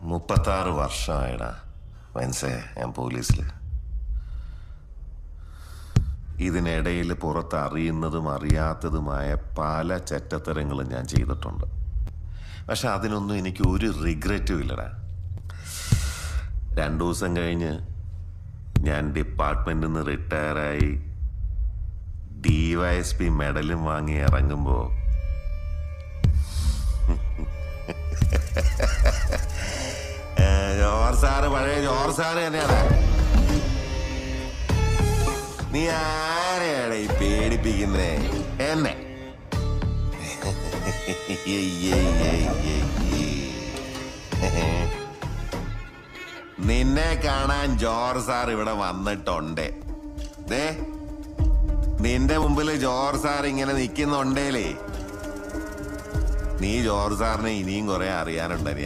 36 വർഷമായിടാ വെൻസേ ഞാൻ പോലീസിൽ. ഇതിനിടയിൽ പുറത്ത് അറിയുന്നതും അറിയാത്തതുമായ പല ചെറ്റത്തരങ്ങളും ഞാൻ ചെയ്തിട്ടുണ്ട്. പക്ഷെ അതിനൊന്നും എനിക്ക് ഒരു റിഗ്രറ്റും ഇല്ലടാ. 2 ദിവസം കഴിഞ്ഞ് ഞാൻ ഡിപ്പാർട്ട്മെന്റിൽ നിന്ന് റിട്ടയറായി DYSP മെഡലും വാങ്ങി ഇറങ്ങുമ്പോൾ ജോർജ് സാറ് പഴയ ജോർജ് സാറ് തന്നെയാണ്. നീ ആരെയാണ് ഈ പേടിപ്പിക്കുന്നേ? എന്നെ നിന്നെ കാണാൻ ജോർജ് സാർ ഇവിടെ വന്നിട്ടുണ്ട്. നിന്റെ മുമ്പിൽ ജോർജ് സാർ ഇങ്ങനെ നിൽക്കുന്നുണ്ടേലേ, നീ ജോർജ് സാറിനെ ഇനിയും കുറെ അറിയാനുണ്ട്.